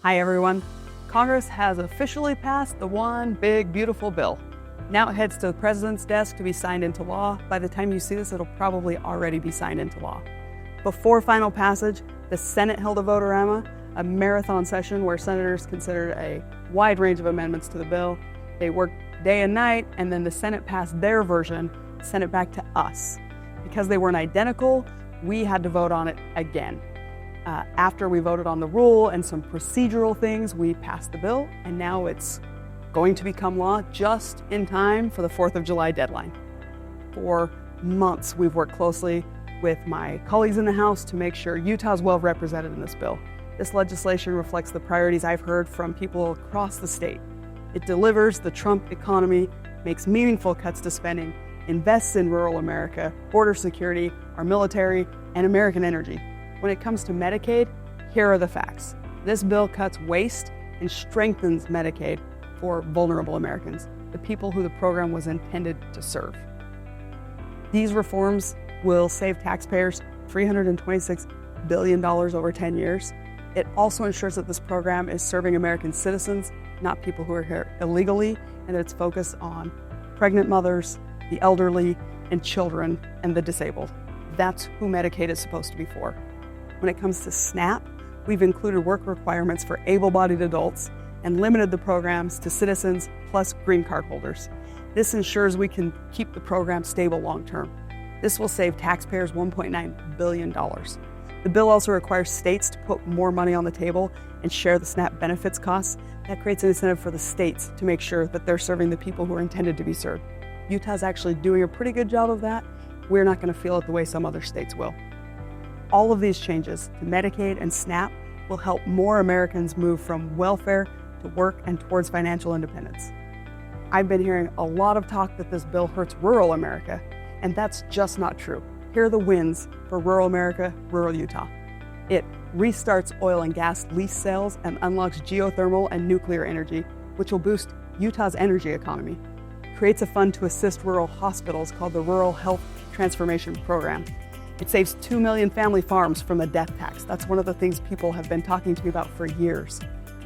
Hi everyone. Congress has officially passed the one big beautiful bill. Now it heads to the president's desk to be signed into law. By the time you see this, it'll probably already be signed into law. Before final passage, the Senate held a vote-a-rama, a marathon session where senators considered a wide range of amendments to the bill. They worked day and night, and then the Senate passed their version, sent it back to us. Because they weren't identical, we had to vote on it again. After we voted on the rule and some procedural things, we passed the bill, and now it's going to become law just in time for the 4th of July deadline. For months, we've worked closely with my colleagues in the House to make sure Utah is well represented in this bill. This legislation reflects the priorities I've heard from people across the state. It delivers the Trump economy, makes meaningful cuts to spending, invests in rural America, border security, our military, and American energy. When it comes to Medicaid, here are the facts. This bill cuts waste and strengthens Medicaid for vulnerable Americans, the people who the program was intended to serve. These reforms will save taxpayers $326 billion over 10 years. It also ensures that this program is serving American citizens, not people who are here illegally, and that it's focused on pregnant mothers, the elderly, and children, and the disabled. That's who Medicaid is supposed to be for. When it comes to SNAP, we've included work requirements for able-bodied adults and limited the programs to citizens plus green card holders. This ensures we can keep the program stable long-term. This will save taxpayers $1.9 billion. The bill also requires states to put more money on the table and share the SNAP benefits costs. That creates an incentive for the states to make sure that they're serving the people who are intended to be served. Utah's actually doing a pretty good job of that. We're not going to feel it the way some other states will. All of these changes to Medicaid and SNAP will help more Americans move from welfare to work and towards financial independence. I've been hearing a lot of talk that this bill hurts rural America, and that's just not true. Here are the wins for rural America, rural Utah. It restarts oil and gas lease sales and unlocks geothermal and nuclear energy, which will boost Utah's energy economy. Creates a fund to assist rural hospitals called the Rural Health Transformation Program. It saves 2 million family farms from the death tax. That's one of the things people have been talking to me about for years.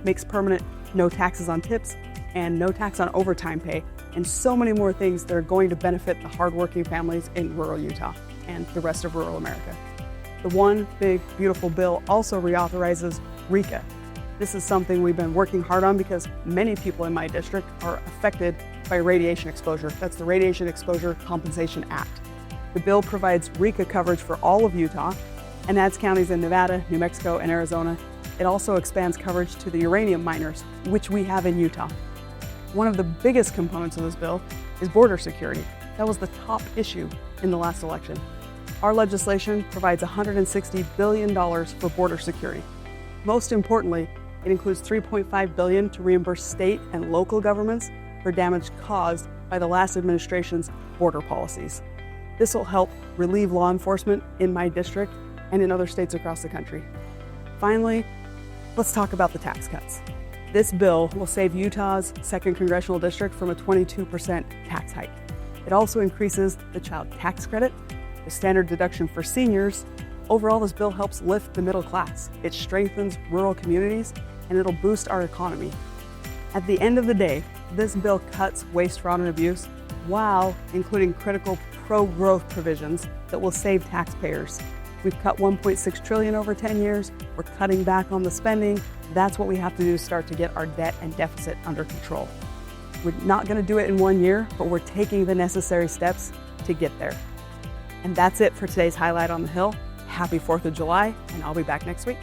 Makes permanent no taxes on tips and no tax on overtime pay, and so many more things that are going to benefit the hardworking families in rural Utah and the rest of rural America. The one big beautiful bill also reauthorizes RECA. This is something we've been working hard on because many people in my district are affected by radiation exposure. That's the Radiation Exposure Compensation Act. The bill provides RECA coverage for all of Utah and adds counties in Nevada, New Mexico, and Arizona. It also expands coverage to the uranium miners, which we have in Utah. One of the biggest components of this bill is border security. That was the top issue in the last election. Our legislation provides $160 billion for border security. Most importantly, it includes $3.5 billion to reimburse state and local governments for damage caused by the last administration's border policies. This will help relieve law enforcement in my district and in other states across the country. Finally, let's talk about the tax cuts. This bill will save Utah's 2nd Congressional District from a 22% tax hike. It also increases the child tax credit, the standard deduction for seniors. Overall, this bill helps lift the middle class. It strengthens rural communities, and it'll boost our economy. At the end of the day, this bill cuts waste, fraud, and abuse while including critical pro-growth provisions that will save taxpayers. We've cut $1.6 trillion over 10 years. We're cutting back on the spending. That's what we have to do to start to get our debt and deficit under control. We're not going to do it in 1 year, but we're taking the necessary steps to get there. And that's it for today's Highlight on the Hill. Happy 4th of July, and I'll be back next week.